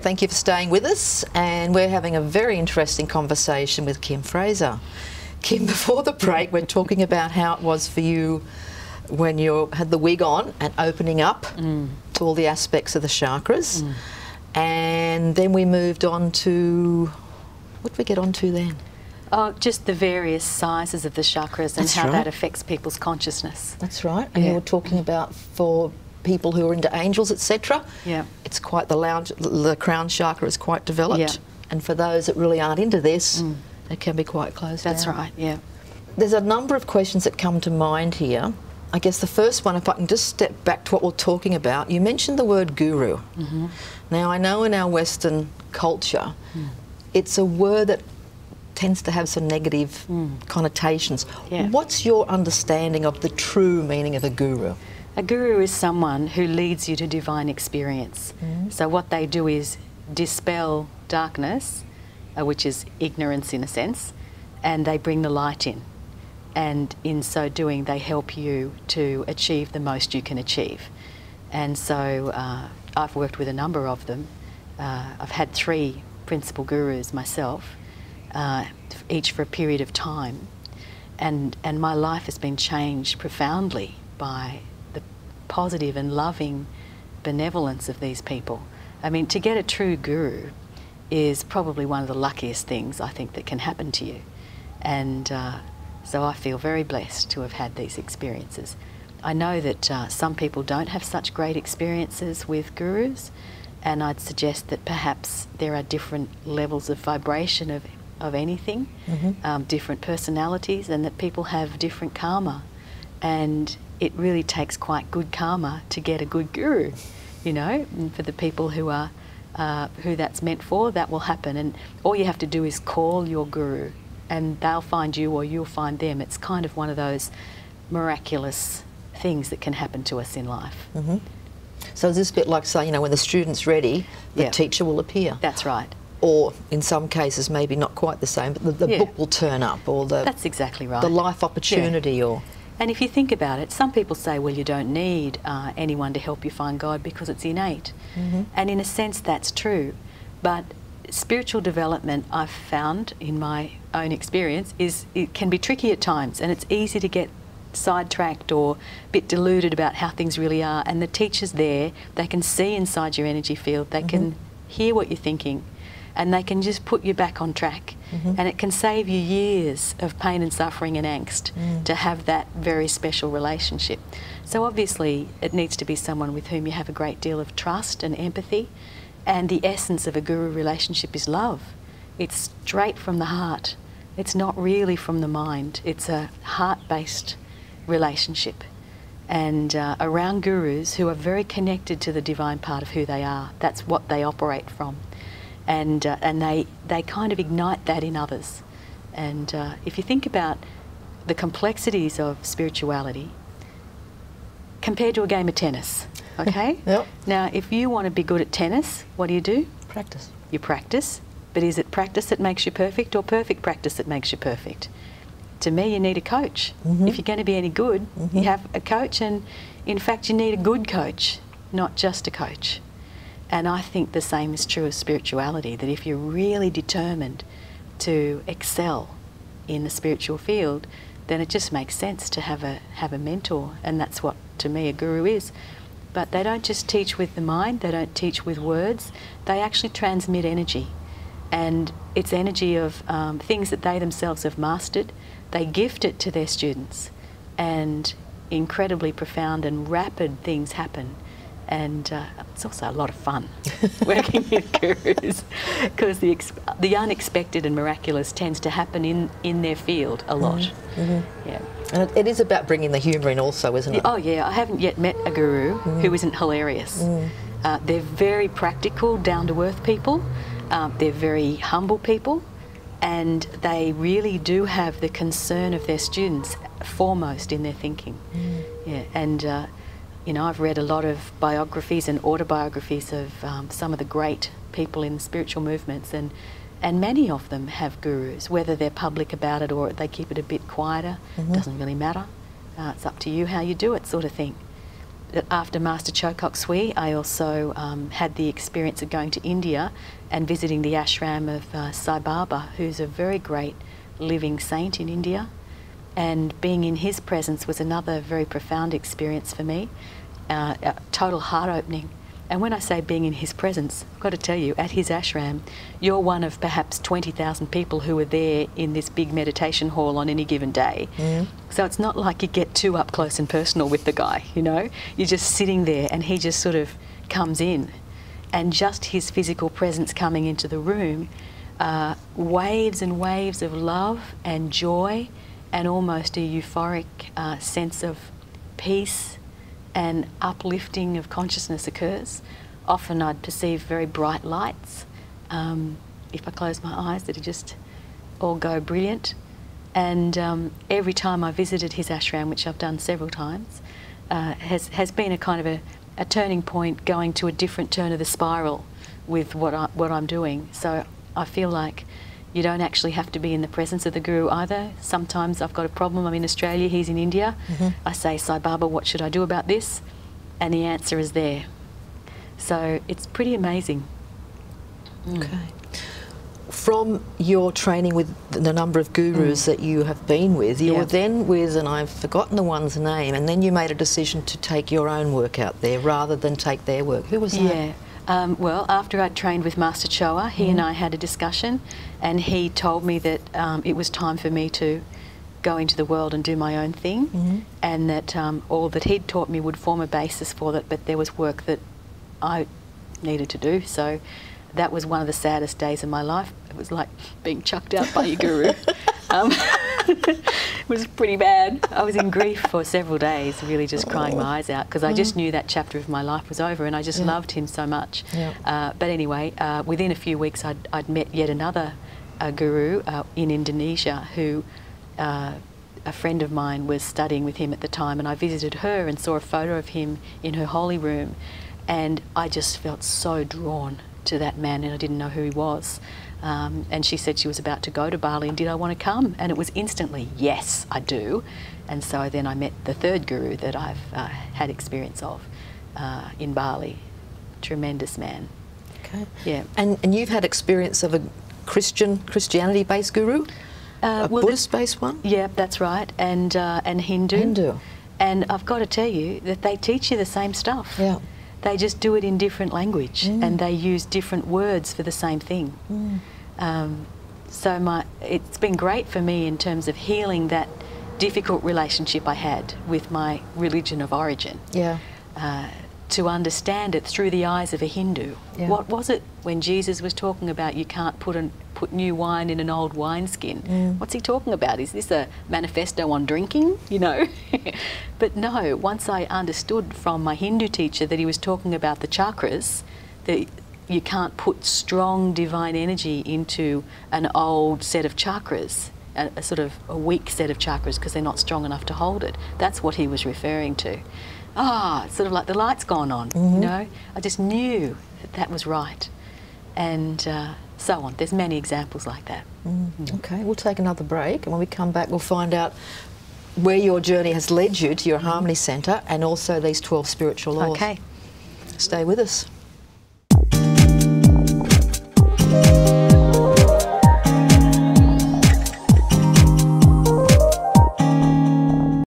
thank you for staying with us, and we're having a very interesting conversation with Kim Fraser. Kim, before the break we're talking about how it was for you when you had the wig on and opening up to all the aspects of the chakras, and then we moved on to, what did we get on to then? Oh, just the various sizes of the chakras and That's how right. that affects people's consciousness. That's right, and you were talking about for people who are into angels, etc. Yeah. It's quite the crown chakra is quite developed, Yeah. and for those that really aren't into this, it can be quite closed That's down. right, yeah. There's a number of questions that come to mind here. I guess the first one, if I can just step back to what we're talking about, you mentioned the word guru. Now, I know in our Western culture, it's a word that tends to have some negative connotations. Yeah. What's your understanding of the true meaning of a guru? A guru is someone who leads you to divine experience. So what they do is dispel darkness, which is ignorance in a sense, and they bring the light in. And in so doing, they help you to achieve the most you can achieve. And so I've worked with a number of them. I've had 3 principal gurus myself, each for a period of time. And my life has been changed profoundly by the positive and loving benevolence of these people. I mean, to get a true guru is probably one of the luckiest things I think that can happen to you. And so I feel very blessed to have had these experiences. I know that some people don't have such great experiences with gurus, and I'd suggest that perhaps there are different levels of vibration of anything, different personalities, and that people have different karma. And it really takes quite good karma to get a good guru, you know, and for the people who are who that's meant for, that will happen. And all you have to do is call your guru, and they'll find you or you'll find them. It's kind of one of those miraculous things that can happen to us in life. So is this a bit like saying, you know, when the student's ready, the teacher will appear? That's right. Or in some cases, maybe not quite the same, but the book will turn up, or That's exactly right. the life opportunity, or... And if you think about it, some people say, well, you don't need anyone to help you find God because it's innate. And in a sense, that's true. But spiritual development, I've found in my own experience, is it can be tricky at times, and it's easy to get sidetracked or a bit deluded about how things really are. And the teachers there, they can see inside your energy field, they can hear what you're thinking, and they can just put you back on track. And it can save you years of pain and suffering and angst to have that very special relationship. So obviously it needs to be someone with whom you have a great deal of trust and empathy, and the essence of a guru relationship is love. It's straight from the heart. It's not really from the mind. It's a heart-based relationship. And around gurus who are very connected to the divine part of who they are, that's what they operate from. And they kind of ignite that in others. And if you think about the complexities of spirituality compared to a game of tennis, okay? Now, if you want to be good at tennis, what do? Practice. You practice, but is it practice that makes you perfect, or perfect practice that makes you perfect? To me, you need a coach. If you're going to be any good, you have a coach, and in fact, you need a good coach, not just a coach. And I think the same is true of spirituality, that if you're really determined to excel in the spiritual field, then it just makes sense to have a mentor, and that's what, to me, a guru is. But they don't just teach with the mind, they don't teach with words, they actually transmit energy. And it's energy of things that they themselves have mastered. They gift it to their students, and incredibly profound and rapid things happen. And it's also a lot of fun working with gurus, because the unexpected and miraculous tends to happen in their field a lot. Yeah. And it is about bringing the humour in also, isn't it? Oh yeah, I haven't yet met a guru who isn't hilarious. They're very practical, down-to-earth people. They're very humble people, and they really do have the concern of their students foremost in their thinking. Yeah, and you know, I've read a lot of biographies and autobiographies of some of the great people in spiritual movements, and many of them have gurus, whether they're public about it or they keep it a bit quieter. Doesn't really matter. It's up to you how you do it, sort of thing. after Master Chokok Sui, I also had the experience of going to India and visiting the ashram of Sai Baba, who's a very great living saint in India. And being in his presence was another very profound experience for me, a total heart opening. And when I say being in his presence, I've got to tell you, at his ashram, you're one of perhaps 20,000 people who are there in this big meditation hall on any given day. So it's not like you get too up close and personal with the guy, you know. You're just sitting there and he just sort of comes in. And just his physical presence coming into the room, waves and waves of love and joy and almost a euphoric sense of peace and uplifting of consciousness occurs. Often I'd perceive very bright lights. If I close my eyes, that'd just all go brilliant. And every time I visited his ashram, which I've done several times, has been a kind of a turning point, going to a different turn of the spiral with what I'm doing. So I feel like you don't actually have to be in the presence of the guru either. Sometimes I've got a problem, I'm in Australia, he's in India. I say, Sai Baba, what should I do about this? And the answer is there. So it's pretty amazing. Okay. From your training with the number of gurus that you have been with, you were then with, and I've forgotten the one's name, and then you made a decision to take your own work out there rather than take their work. Who was that? Yeah. Well, after I'd trained with Master Choa, he and I had a discussion, and he told me that it was time for me to go into the world and do my own thing, and that all that he'd taught me would form a basis for that, but there was work that I needed to do. So that was one of the saddest days of my life. It was like being chucked out by your guru. It was pretty bad. I was in grief for several days, really just crying my eyes out, because I just knew that chapter of my life was over, and I just loved him so much. But anyway, within a few weeks I'd met yet another guru in Indonesia who a friend of mine was studying with him at the time, and I visited her and saw a photo of him in her holy room, and I just felt so drawn to that man, and I didn't know who he was. And she said she was about to go to Bali and did I want to come? And it was instantly, yes, I do. And so then I met the third guru that I've had experience of in Bali. Tremendous man. Okay. Yeah. And you've had experience of a Christianity-based guru? A well, Buddhist-based one? Yeah, that's right. And Hindu. Hindu. And I've got to tell you that they teach you the same stuff. Yeah. They just do it in different language, and they use different words for the same thing. So it's been great for me in terms of healing that difficult relationship I had with my religion of origin. Yeah. To understand it through the eyes of a Hindu. Yeah. What was it when Jesus was talking about you can't put new wine in an old wineskin? What's he talking about? Is this a manifesto on drinking, you know? But no, once I understood from my Hindu teacher that he was talking about the chakras, that you can't put strong divine energy into an old set of chakras, a sort of a weak set of chakras, because they're not strong enough to hold it. That's what he was referring to. It's sort of like the light's gone on, you know? I just knew that that was right. And so on. There's many examples like that. Okay, we'll take another break, and when we come back we'll find out where your journey has led you to your Harmony Centre and also these 12 spiritual laws. Okay. Stay with us.